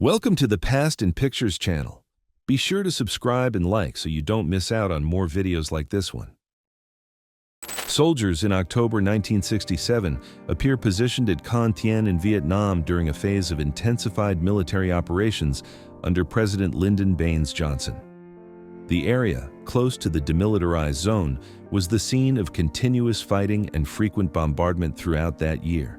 Welcome to the Past in Pictures channel. Be sure to subscribe and like so you don't miss out on more videos like this one. Soldiers in October 1967 appear positioned at Con Thien in Vietnam during a phase of intensified military operations under President Lyndon Baines Johnson. The area, close to the demilitarized zone, was the scene of continuous fighting and frequent bombardment throughout that year.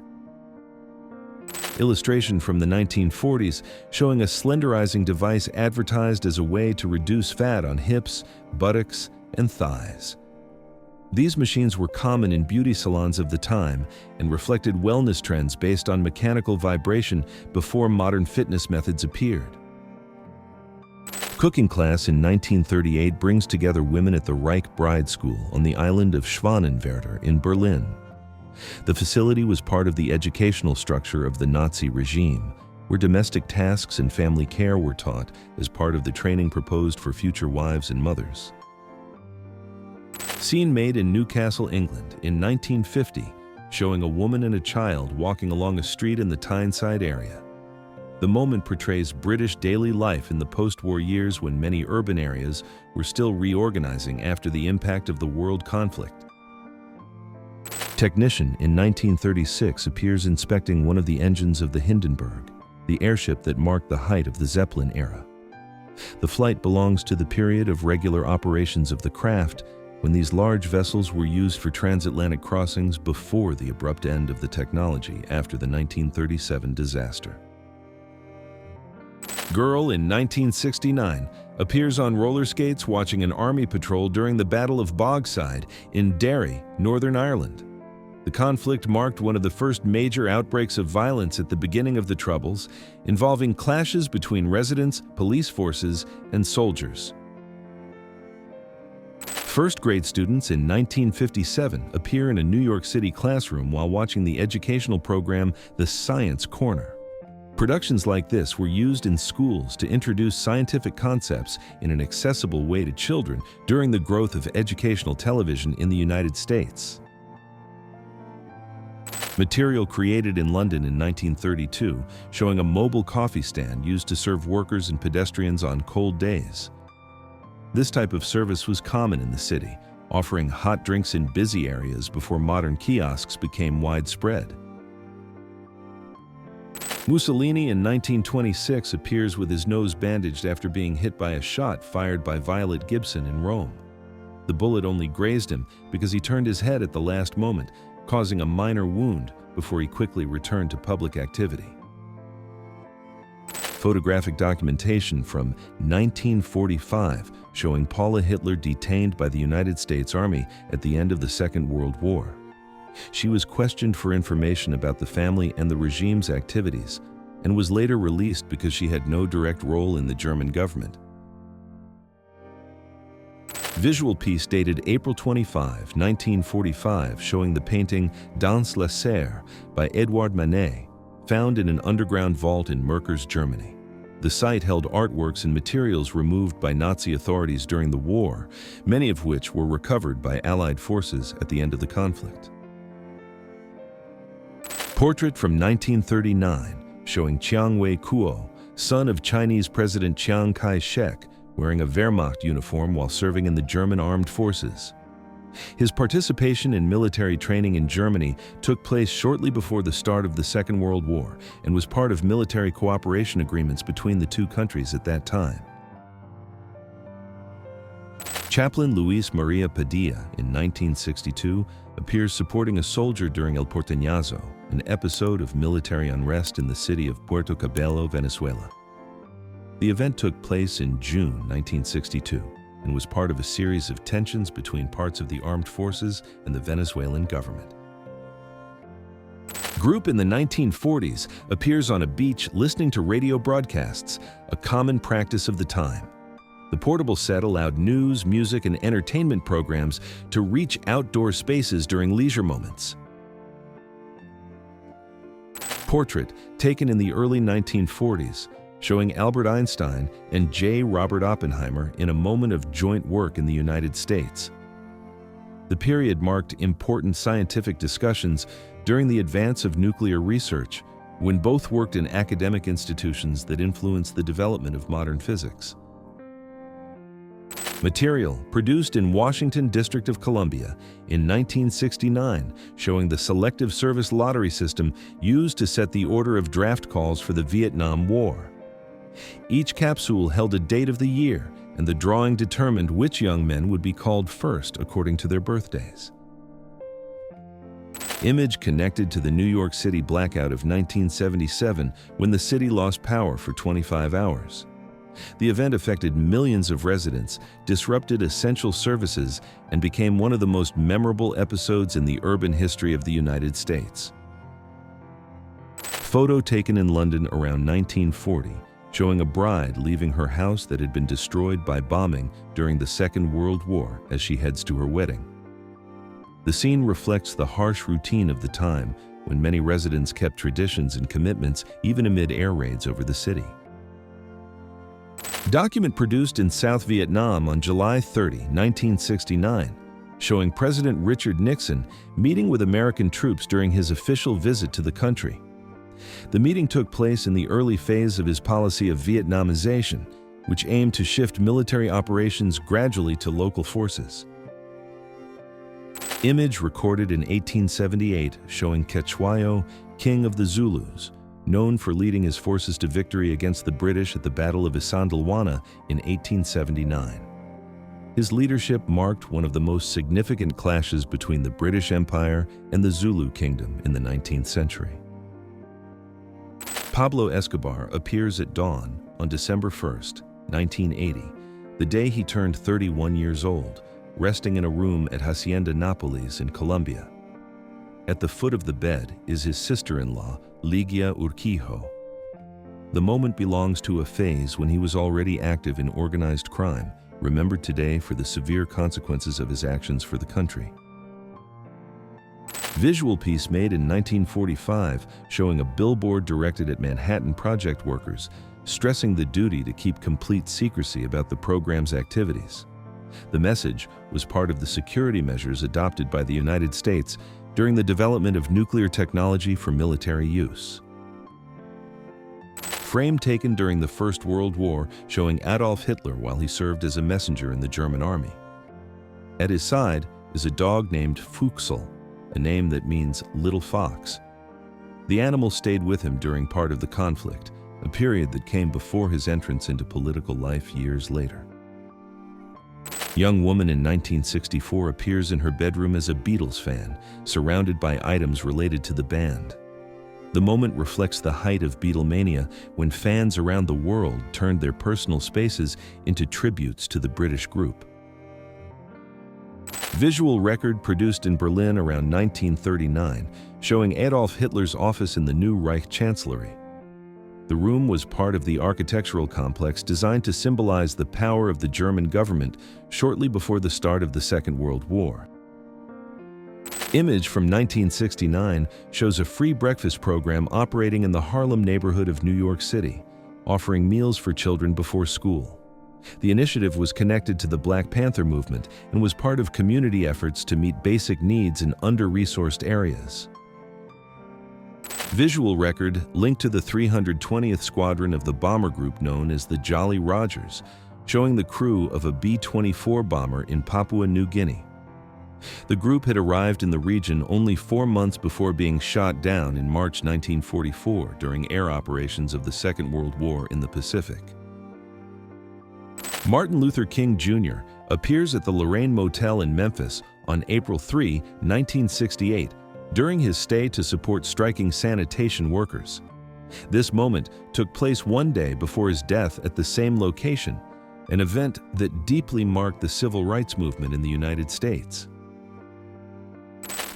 Illustration from the 1940s showing a slenderizing device advertised as a way to reduce fat on hips, buttocks, and thighs. These machines were common in beauty salons of the time and reflected wellness trends based on mechanical vibration before modern fitness methods appeared. Cooking class in 1938 brings together women at the Reich Bride School on the island of Schwanenwerder in Berlin. The facility was part of the educational structure of the Nazi regime, where domestic tasks and family care were taught as part of the training proposed for future wives and mothers. Scene made in Newcastle, England in 1950, showing a woman and a child walking along a street in the Tyneside area. The moment portrays British daily life in the post-war years when many urban areas were still reorganizing after the impact of the world conflict. Technician in 1936 appears inspecting one of the engines of the Hindenburg, the airship that marked the height of the Zeppelin era. The flight belongs to the period of regular operations of the craft, when these large vessels were used for transatlantic crossings before the abrupt end of the technology after the 1937 disaster. Girl in 1969 appears on roller skates watching an army patrol during the Battle of Bogside in Derry, Northern Ireland. The conflict marked one of the first major outbreaks of violence at the beginning of the Troubles, involving clashes between residents, police forces, and soldiers. First-grade students in 1957 appear in a New York City classroom while watching the educational program The Science Corner. Productions like this were used in schools to introduce scientific concepts in an accessible way to children during the growth of educational television in the United States. Material created in London in 1932, showing a mobile coffee stand used to serve workers and pedestrians on cold days. This type of service was common in the city, offering hot drinks in busy areas before modern kiosks became widespread. Mussolini in 1926 appears with his nose bandaged after being hit by a shot fired by Violet Gibson in Rome. The bullet only grazed him because he turned his head at the last moment, causing a minor wound before he quickly returned to public activity. Photographic documentation from 1945 showing Paula Hitler detained by the United States Army at the end of the Second World War. She was questioned for information about the family and the regime's activities and was later released because she had no direct role in the German government. Visual piece dated April 25, 1945, showing the painting Dans la Serre by Edouard Manet, found in an underground vault in Merkers, Germany. The site held artworks and materials removed by Nazi authorities during the war, many of which were recovered by Allied forces at the end of the conflict. Portrait from 1939, showing Chiang Wei-kuo, son of Chinese President Chiang Kai-shek, wearing a Wehrmacht uniform while serving in the German armed forces. His participation in military training in Germany took place shortly before the start of the Second World War and was part of military cooperation agreements between the two countries at that time. Chaplain Luis Maria Padilla in 1962 appears supporting a soldier during El Porteñazo, an episode of military unrest in the city of Puerto Cabello, Venezuela. The event took place in June 1962 and was part of a series of tensions between parts of the armed forces and the Venezuelan government. Group in the 1940s appears on a beach listening to radio broadcasts, a common practice of the time. The portable set allowed news, music, and entertainment programs to reach outdoor spaces during leisure moments. Portrait taken in the early 1940s, showing Albert Einstein and J. Robert Oppenheimer in a moment of joint work in the United States. The period marked important scientific discussions during the advance of nuclear research, when both worked in academic institutions that influenced the development of modern physics. Material produced in Washington, District of Columbia in 1969, showing the selective service lottery system used to set the order of draft calls for the Vietnam War. Each capsule held a date of the year, and the drawing determined which young men would be called first according to their birthdays. Image connected to the New York City blackout of 1977, when the city lost power for 25 hours. The event affected millions of residents, disrupted essential services, and became one of the most memorable episodes in the urban history of the United States. Photo taken in London around 1940, showing a bride leaving her house that had been destroyed by bombing during the Second World War as she heads to her wedding. The scene reflects the harsh routine of the time, when many residents kept traditions and commitments even amid air raids over the city. Document produced in South Vietnam on July 30, 1969, showing President Richard Nixon meeting with American troops during his official visit to the country. The meeting took place in the early phase of his policy of Vietnamization, which aimed to shift military operations gradually to local forces. Image recorded in 1878 showing Cetshwayo, king of the Zulus, known for leading his forces to victory against the British at the Battle of Isandlwana in 1879. His leadership marked one of the most significant clashes between the British Empire and the Zulu Kingdom in the 19th century. Pablo Escobar appears at dawn on December 1, 1980, the day he turned 31 years old, resting in a room at Hacienda Nápoles in Colombia. At the foot of the bed is his sister-in-law, Ligia Urquijo. The moment belongs to a phase when he was already active in organized crime, remembered today for the severe consequences of his actions for the country. Visual piece made in 1945 showing a billboard directed at Manhattan project workers, stressing the duty to keep complete secrecy about the program's activities. The message was part of the security measures adopted by the United States during the development of nuclear technology for military use. Frame taken during the First World War showing Adolf Hitler while he served as a messenger in the German army. At his side is a dog named Fuchsel, a name that means little fox. The animal stayed with him during part of the conflict, a period that came before his entrance into political life years later. Young woman in 1964 appears in her bedroom as a Beatles fan, surrounded by items related to the band. The moment reflects the height of Beatlemania, when fans around the world turned their personal spaces into tributes to the British group. Visual record produced in Berlin around 1939, showing Adolf Hitler's office in the new Reich Chancellery. The room was part of the architectural complex designed to symbolize the power of the German government shortly before the start of the Second World War. Image from 1969 shows a free breakfast program operating in the Harlem neighborhood of New York City, offering meals for children before school. The initiative was connected to the Black Panther movement and was part of community efforts to meet basic needs in under-resourced areas. Visual record linked to the 320th Squadron of the bomber group known as the Jolly Rogers, showing the crew of a B-24 bomber in Papua New Guinea. The group had arrived in the region only 4 months before being shot down in March 1944 during air operations of the Second World War in the Pacific. Martin Luther King Jr. appears at the Lorraine Motel in Memphis on April 3, 1968, during his stay to support striking sanitation workers. This moment took place one day before his death at the same location, an event that deeply marked the civil rights movement in the United States.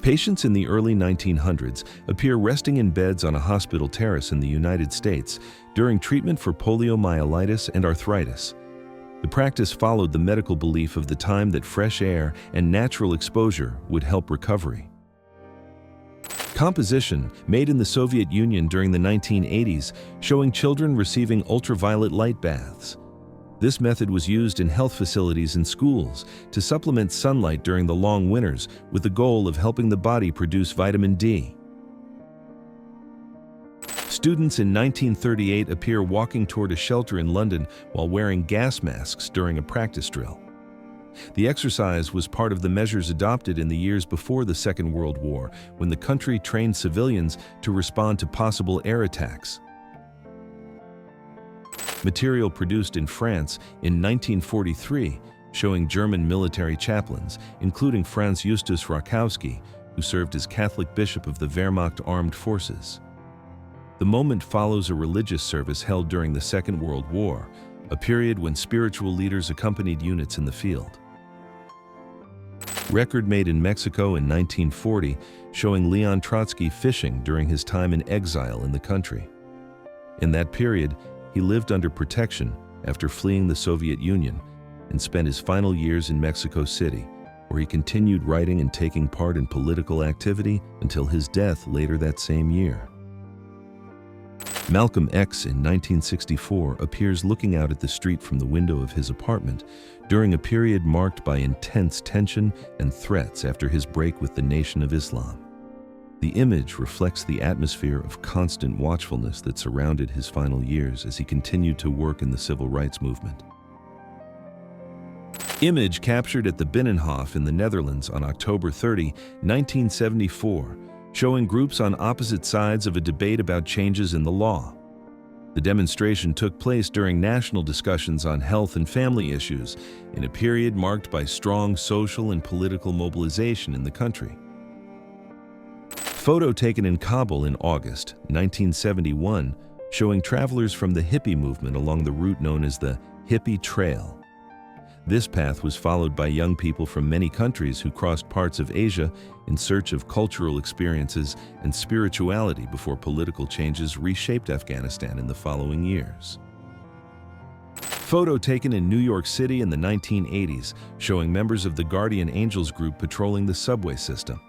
Patients in the early 1900s appear resting in beds on a hospital terrace in the United States during treatment for poliomyelitis and arthritis. The practice followed the medical belief of the time that fresh air and natural exposure would help recovery. Composition made in the Soviet Union during the 1980s, showing children receiving ultraviolet light baths. This method was used in health facilities and schools to supplement sunlight during the long winters with the goal of helping the body produce vitamin D. Students in 1938 appear walking toward a shelter in London while wearing gas masks during a practice drill. The exercise was part of the measures adopted in the years before the Second World War, when the country trained civilians to respond to possible air attacks. Material produced in France in 1943, showing German military chaplains, including Franz Justus Rakowski, who served as Catholic Bishop of the Wehrmacht Armed Forces. The moment follows a religious service held during the Second World War, a period when spiritual leaders accompanied units in the field. Record made in Mexico in 1940, showing Leon Trotsky fishing during his time in exile in the country. In that period, he lived under protection after fleeing the Soviet Union and spent his final years in Mexico City, where he continued writing and taking part in political activity until his death later that same year. Malcolm X in 1964 appears looking out at the street from the window of his apartment during a period marked by intense tension and threats after his break with the Nation of Islam. The image reflects the atmosphere of constant watchfulness that surrounded his final years as he continued to work in the civil rights movement. Image captured at the Binnenhof in the Netherlands on October 30, 1974, showing groups on opposite sides of a debate about changes in the law. The demonstration took place during national discussions on health and family issues in a period marked by strong social and political mobilization in the country. Photo taken in Kabul in August 1971, showing travelers from the hippie movement along the route known as the Hippie Trail. This path was followed by young people from many countries who crossed parts of Asia in search of cultural experiences and spirituality before political changes reshaped Afghanistan in the following years. Photo taken in New York City in the 1980s, showing members of the Guardian Angels group patrolling the subway system.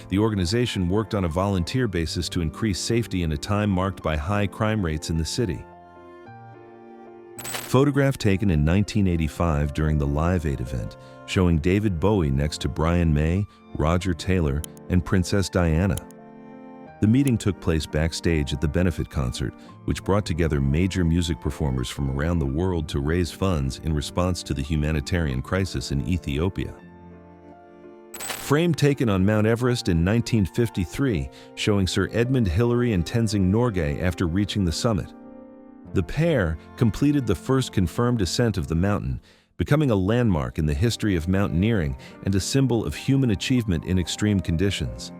The organization worked on a volunteer basis to increase safety in a time marked by high crime rates in the city. Photograph taken in 1985 during the Live Aid event, showing David Bowie next to Brian May, Roger Taylor, and Princess Diana. The meeting took place backstage at the benefit concert, which brought together major music performers from around the world to raise funds in response to the humanitarian crisis in Ethiopia. Frame taken on Mount Everest in 1953, showing Sir Edmund Hillary and Tenzing Norgay after reaching the summit. The pair completed the first confirmed ascent of the mountain, becoming a landmark in the history of mountaineering and a symbol of human achievement in extreme conditions.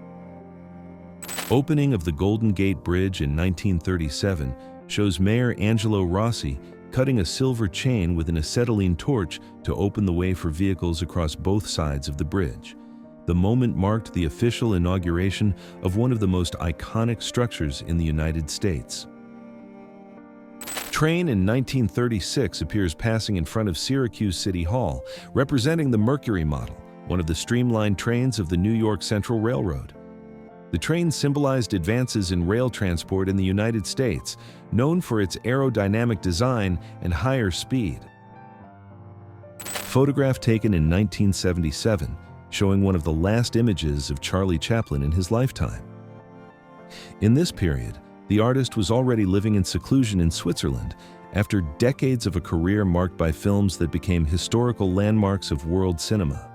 Opening of the Golden Gate Bridge in 1937 shows Mayor Angelo Rossi cutting a silver chain with an acetylene torch to open the way for vehicles across both sides of the bridge. The moment marked the official inauguration of one of the most iconic structures in the United States. Train in 1936 appears passing in front of Syracuse City Hall, representing the Mercury model, one of the streamlined trains of the New York Central Railroad. The train symbolized advances in rail transport in the United States, known for its aerodynamic design and higher speed. Photograph taken in 1977, showing one of the last images of Charlie Chaplin in his lifetime. In this period, the artist was already living in seclusion in Switzerland after decades of a career marked by films that became historical landmarks of world cinema.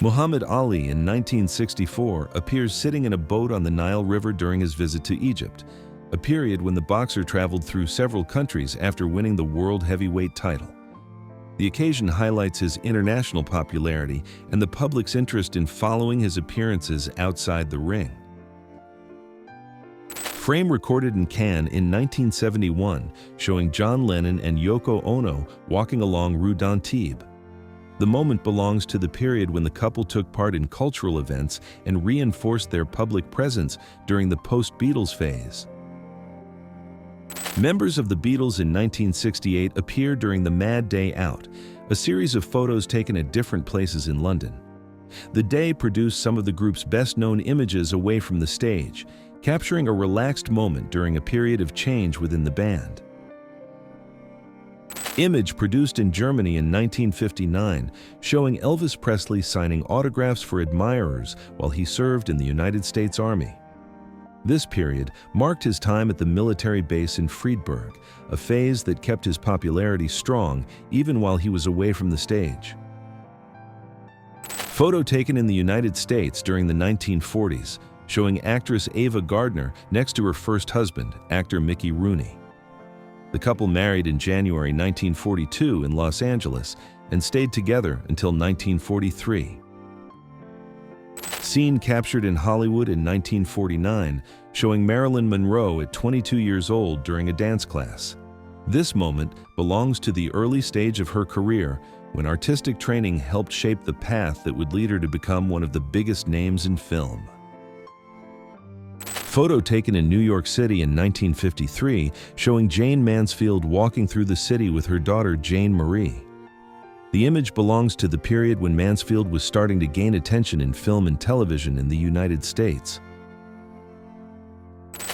Muhammad Ali in 1964 appears sitting in a boat on the Nile River during his visit to Egypt, a period when the boxer traveled through several countries after winning the world heavyweight title. The occasion highlights his international popularity and the public's interest in following his appearances outside the ring. Frame recorded in Cannes in 1971, showing John Lennon and Yoko Ono walking along Rue d'Antibes. The moment belongs to the period when the couple took part in cultural events and reinforced their public presence during the post-Beatles phase. Members of the Beatles in 1968 appeared during the Mad Day Out, a series of photos taken at different places in London. The day produced some of the group's best-known images away from the stage, capturing a relaxed moment during a period of change within the band. Image produced in Germany in 1959, showing Elvis Presley signing autographs for admirers while he served in the United States Army. This period marked his time at the military base in Friedberg, a phase that kept his popularity strong even while he was away from the stage. Photo taken in the United States during the 1940s, showing actress Ava Gardner next to her first husband, actor Mickey Rooney. The couple married in January 1942 in Los Angeles and stayed together until 1943. Scene captured in Hollywood in 1949, showing Marilyn Monroe at 22 years old during a dance class. This moment belongs to the early stage of her career, when artistic training helped shape the path that would lead her to become one of the biggest names in film. Photo taken in New York City in 1953, showing Jane Mansfield walking through the city with her daughter Jane Marie. The image belongs to the period when Mansfield was starting to gain attention in film and television in the United States.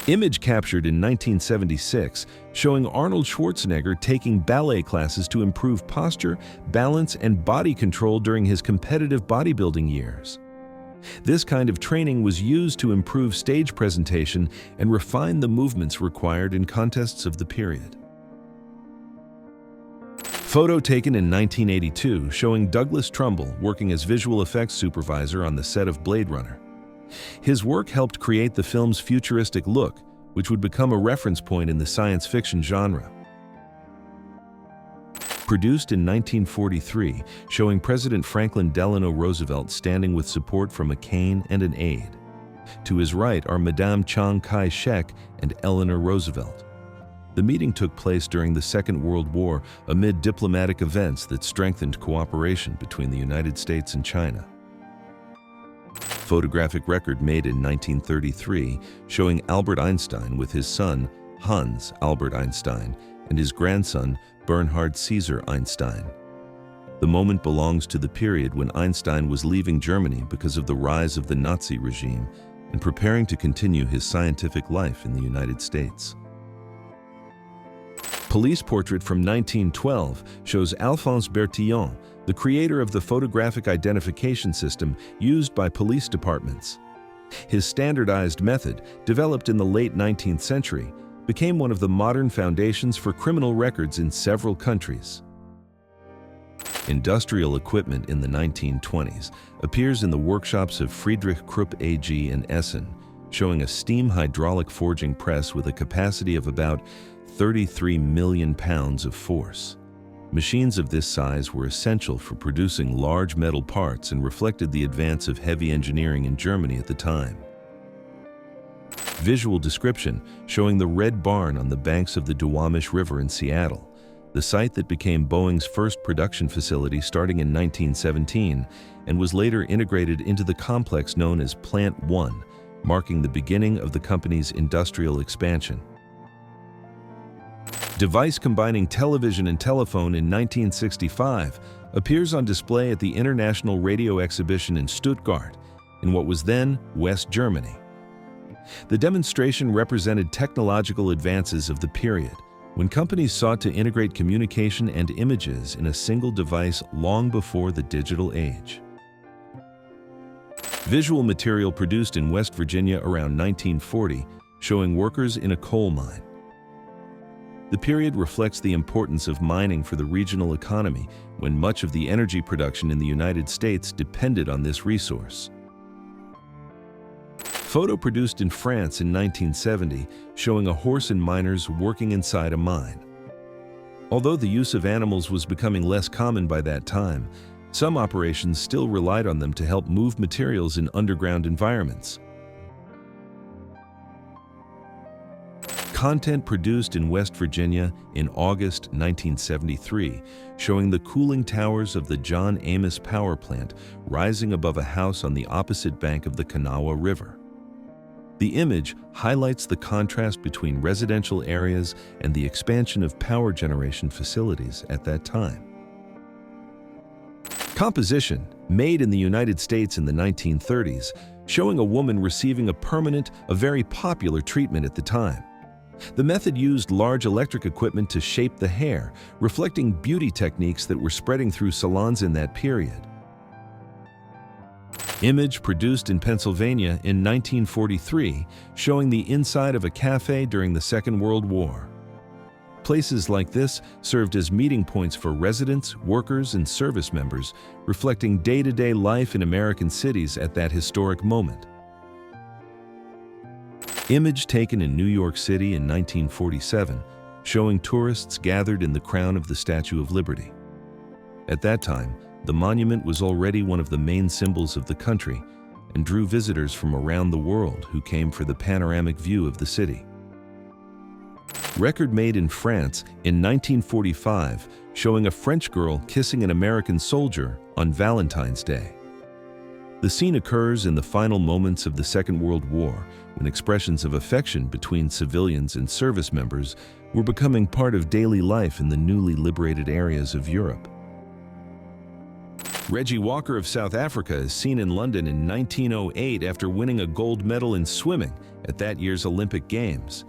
Image captured in 1976, showing Arnold Schwarzenegger taking ballet classes to improve posture, balance, and body control during his competitive bodybuilding years. This kind of training was used to improve stage presentation and refine the movements required in contests of the period. Photo taken in 1982 showing Douglas Trumbull working as visual effects supervisor on the set of Blade Runner. His work helped create the film's futuristic look, which would become a reference point in the science fiction genre. Produced in 1943, showing President Franklin Delano Roosevelt standing with support from a cane and an aide. To his right are Madame Chiang Kai-shek and Eleanor Roosevelt. The meeting took place during the Second World War amid diplomatic events that strengthened cooperation between the United States and China. Photographic record made in 1933 showing Albert Einstein with his son, Hans Albert Einstein, and his grandson, Bernhard Caesar Einstein. The moment belongs to the period when Einstein was leaving Germany because of the rise of the Nazi regime and preparing to continue his scientific life in the United States. Police portrait from 1912 shows Alphonse Bertillon, the creator of the photographic identification system used by police departments. His standardized method, developed in the late 19th century, became one of the modern foundations for criminal records in several countries. Industrial equipment in the 1920s appears in the workshops of Friedrich Krupp AG in Essen, showing a steam hydraulic forging press with a capacity of about 33 million pounds of force. Machines of this size were essential for producing large metal parts and reflected the advance of heavy engineering in Germany at the time. Visual description showing the Red Barn on the banks of the Duwamish River in Seattle, the site that became Boeing's first production facility starting in 1917 and was later integrated into the complex known as Plant 1, marking the beginning of the company's industrial expansion. Device combining television and telephone in 1965 appears on display at the International Radio Exhibition in Stuttgart, in what was then West Germany. The demonstration represented technological advances of the period, when companies sought to integrate communication and images in a single device long before the digital age. Visual material produced in West Virginia around 1940, showing workers in a coal mine. The period reflects the importance of mining for the regional economy when much of the energy production in the United States depended on this resource. Photo produced in France in 1970 showing a horse and miners working inside a mine. Although the use of animals was becoming less common by that time, some operations still relied on them to help move materials in underground environments. Content produced in West Virginia in August 1973, showing the cooling towers of the John Amos Power Plant rising above a house on the opposite bank of the Kanawha River. The image highlights the contrast between residential areas and the expansion of power generation facilities at that time. Composition, made in the United States in the 1930s, showing a woman receiving a very popular treatment at the time. The method used large electric equipment to shape the hair, reflecting beauty techniques that were spreading through salons in that period. Image produced in Pennsylvania in 1943, showing the inside of a cafe during the Second World War. Places like this served as meeting points for residents, workers, and service members, reflecting day-to-day life in American cities at that historic moment. Image taken in New York City in 1947, showing tourists gathered in the crown of the Statue of Liberty. At that time, the monument was already one of the main symbols of the country and drew visitors from around the world who came for the panoramic view of the city. Record made in France in 1945, showing a French girl kissing an American soldier on Valentine's Day. The scene occurs in the final moments of the Second World War, when expressions of affection between civilians and service members were becoming part of daily life in the newly liberated areas of Europe. Reggie Walker of South Africa is seen in London in 1908 after winning a gold medal in swimming at that year's Olympic Games.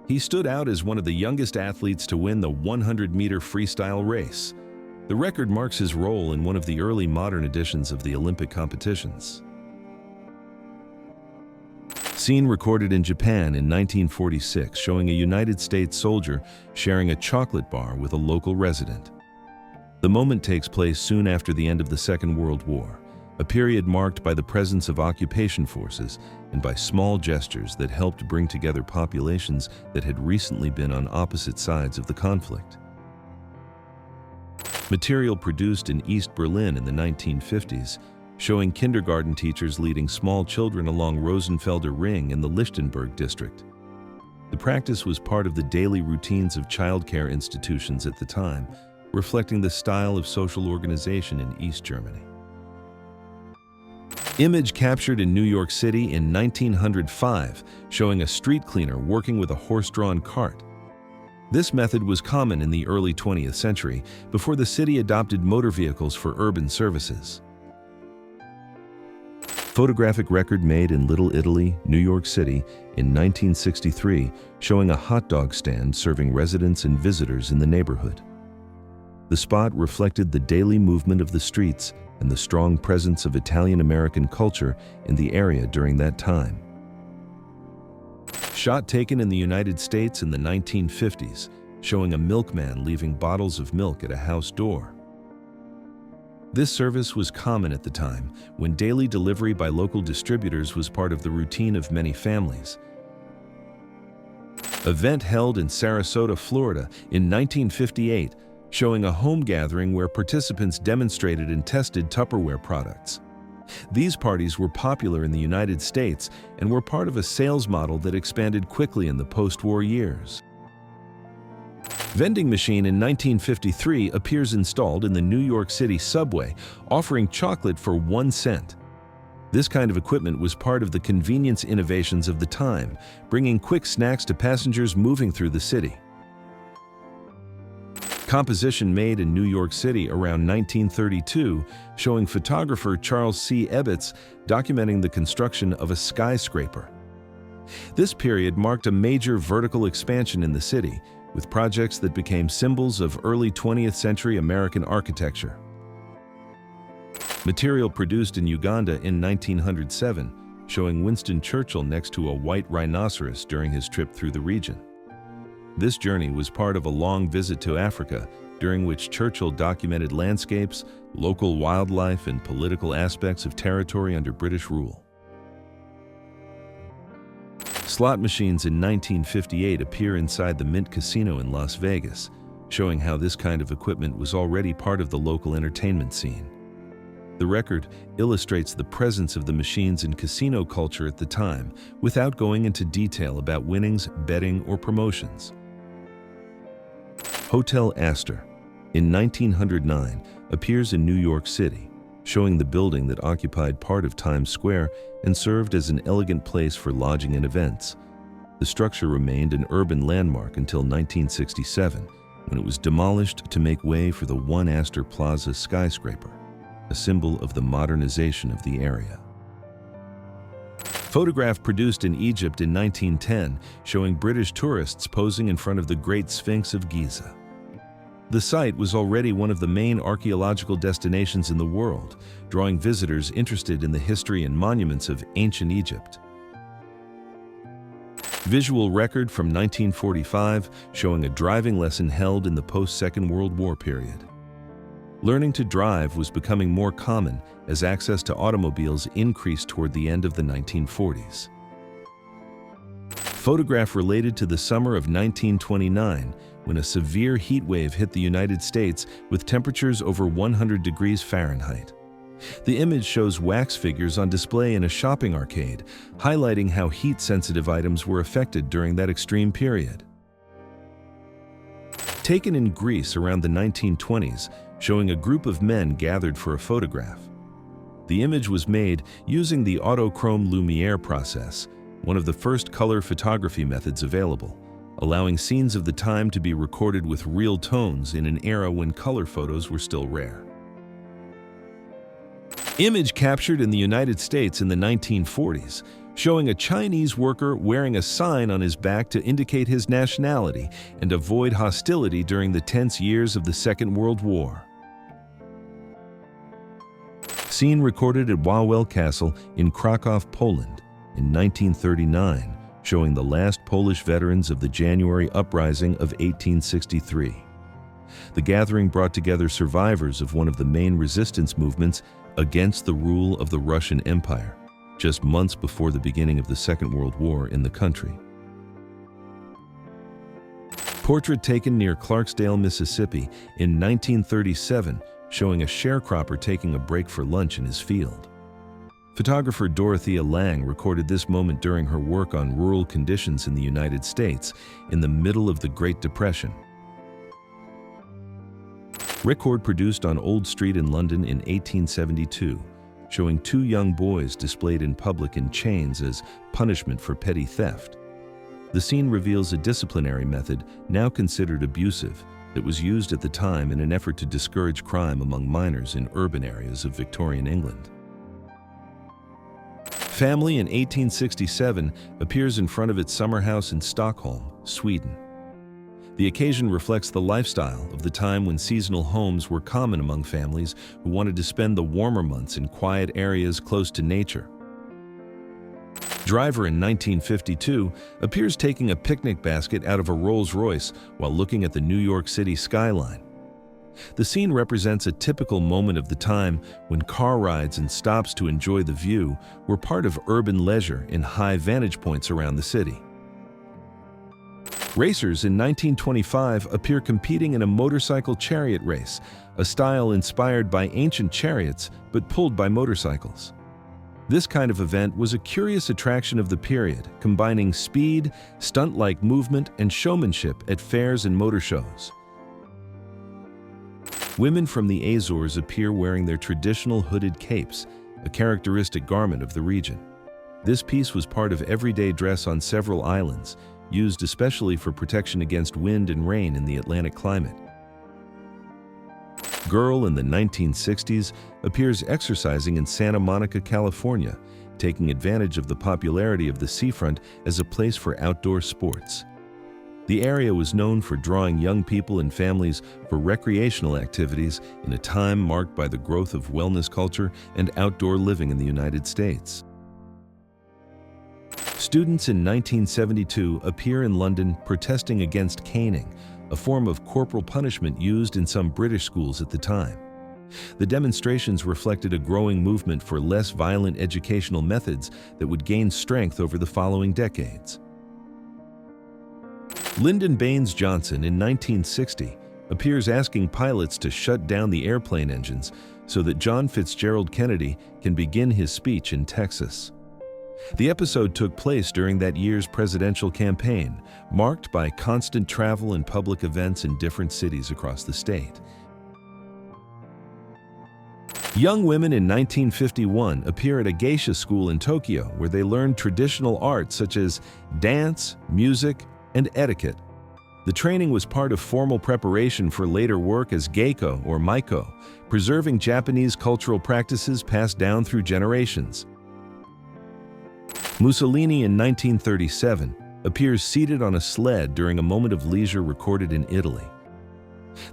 He stood out as one of the youngest athletes to win the 100-meter freestyle race. The record marks his role in one of the early modern editions of the Olympic competitions. Scene recorded in Japan in 1946, showing a United States soldier sharing a chocolate bar with a local resident. The moment takes place soon after the end of the Second World War, a period marked by the presence of occupation forces and by small gestures that helped bring together populations that had recently been on opposite sides of the conflict. Material produced in East Berlin in the 1950s, showing kindergarten teachers leading small children along Rosenfelder Ring in the Lichtenberg district. The practice was part of the daily routines of childcare institutions at the time, reflecting the style of social organization in East Germany. Image captured in New York City in 1905, showing a street cleaner working with a horse-drawn cart. This method was common in the early 20th century, before the city adopted motor vehicles for urban services. Photographic record made in Little Italy, New York City in 1963, showing a hot dog stand serving residents and visitors in the neighborhood. The spot reflected the daily movement of the streets and the strong presence of Italian-American culture in the area during that time. Shot taken in the United States in the 1950s, showing a milkman leaving bottles of milk at a house door. This service was common at the time, when daily delivery by local distributors was part of the routine of many families. Event held in Sarasota, Florida in 1958, showing a home gathering where participants demonstrated and tested Tupperware products. These parties were popular in the United States and were part of a sales model that expanded quickly in the post-war years. Vending machine in 1953 appears installed in the New York City subway, offering chocolate for 1 cent. This kind of equipment was part of the convenience innovations of the time, bringing quick snacks to passengers moving through the city. Composition made in New York City around 1932, showing photographer Charles C. Ebbets documenting the construction of a skyscraper. This period marked a major vertical expansion in the city, with projects that became symbols of early 20th century American architecture. Material produced in Uganda in 1907, showing Winston Churchill next to a white rhinoceros during his trip through the region. This journey was part of a long visit to Africa, during which Churchill documented landscapes, local wildlife, and political aspects of territory under British rule. Slot machines in 1958 appear inside the Mint Casino in Las Vegas, showing how this kind of equipment was already part of the local entertainment scene. The record illustrates the presence of the machines in casino culture at the time, without going into detail about winnings, betting, or promotions. Hotel Astor, in 1909, appears in New York City, showing the building that occupied part of Times Square and served as an elegant place for lodging and events. The structure remained an urban landmark until 1967, when it was demolished to make way for the One Astor Plaza skyscraper, a symbol of the modernization of the area. Photograph produced in Egypt in 1910, showing British tourists posing in front of the Great Sphinx of Giza. The site was already one of the main archaeological destinations in the world, drawing visitors interested in the history and monuments of ancient Egypt. Visual record from 1945 showing a driving lesson held in the post-Second World War period. Learning to drive was becoming more common as access to automobiles increased toward the end of the 1940s. Photograph related to the summer of 1929, when a severe heat wave hit the United States with temperatures over 100 degrees Fahrenheit. The image shows wax figures on display in a shopping arcade, highlighting how heat-sensitive items were affected during that extreme period. Taken in Greece around the 1920s, showing a group of men gathered for a photograph. The image was made using the autochrome lumiere process, one of the first color photography methods available, allowing scenes of the time to be recorded with real tones in an era when color photos were still rare. Image captured in the United States in the 1940s, showing a Chinese worker wearing a sign on his back to indicate his nationality and avoid hostility during the tense years of the Second World War. Scene recorded at Wawel Castle in Krakow, Poland in 1939, showing the last Polish veterans of the January uprising of 1863. The gathering brought together survivors of one of the main resistance movements against the rule of the Russian Empire, just months before the beginning of the Second World War in the country. Portrait taken near Clarksdale, Mississippi in 1937, showing a sharecropper taking a break for lunch in his field. Photographer Dorothea Lange recorded this moment during her work on rural conditions in the United States in the middle of the Great Depression. Record produced on Old Street in London in 1872, showing two young boys displayed in public in chains as punishment for petty theft. The scene reveals a disciplinary method now considered abusive that was used at the time in an effort to discourage crime among minors in urban areas of Victorian England. Family in 1867 appears in front of its summer house in Stockholm, Sweden. The occasion reflects the lifestyle of the time when seasonal homes were common among families who wanted to spend the warmer months in quiet areas close to nature. Driver in 1952 appears taking a picnic basket out of a Rolls-Royce while looking at the New York City skyline. The scene represents a typical moment of the time when car rides and stops to enjoy the view were part of urban leisure in high vantage points around the city. Racers in 1925 appear competing in a motorcycle chariot race, a style inspired by ancient chariots but pulled by motorcycles. This kind of event was a curious attraction of the period, combining speed, stunt-like movement, and showmanship at fairs and motor shows. Women from the Azores appear wearing their traditional hooded capes, a characteristic garment of the region. This piece was part of everyday dress on several islands, used especially for protection against wind and rain in the Atlantic climate. Girl in the 1960s appears exercising in Santa Monica, California, taking advantage of the popularity of the seafront as a place for outdoor sports. The area was known for drawing young people and families for recreational activities in a time marked by the growth of wellness culture and outdoor living in the United States. Students in 1972 appear in London protesting against caning, a form of corporal punishment used in some British schools at the time. The demonstrations reflected a growing movement for less violent educational methods that would gain strength over the following decades. Lyndon Baines Johnson in 1960 appears asking pilots to shut down the airplane engines so that John Fitzgerald Kennedy can begin his speech in Texas. The episode took place during that year's presidential campaign, marked by constant travel and public events in different cities across the state. Young women in 1951 appear at a geisha school in Tokyo where they learn traditional arts such as dance, music, and etiquette. The training was part of formal preparation for later work as geiko or maiko, preserving Japanese cultural practices passed down through generations. Mussolini in 1937 appears seated on a sled during a moment of leisure recorded in Italy.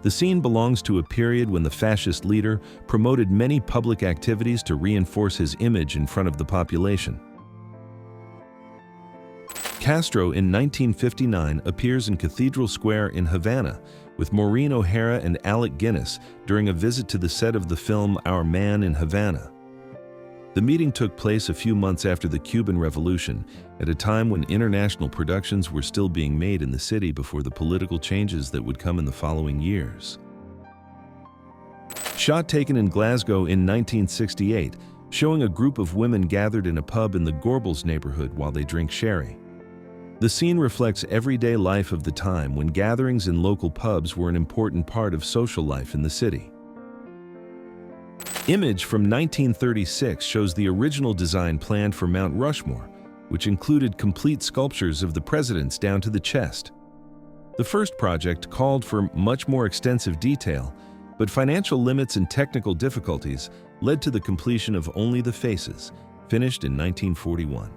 The scene belongs to a period when the fascist leader promoted many public activities to reinforce his image in front of the population. Castro in 1959 appears in Cathedral Square in Havana with Maureen O'Hara and Alec Guinness during a visit to the set of the film Our Man in Havana. The meeting took place a few months after the Cuban Revolution, at a time when international productions were still being made in the city before the political changes that would come in the following years. Shot taken in Glasgow in 1968, showing a group of women gathered in a pub in the Gorbals neighborhood while they drink sherry. The scene reflects everyday life of the time when gatherings in local pubs were an important part of social life in the city. Image from 1936 shows the original design planned for Mount Rushmore, which included complete sculptures of the presidents down to the chest. The first project called for much more extensive detail, but financial limits and technical difficulties led to the completion of only the faces, finished in 1941.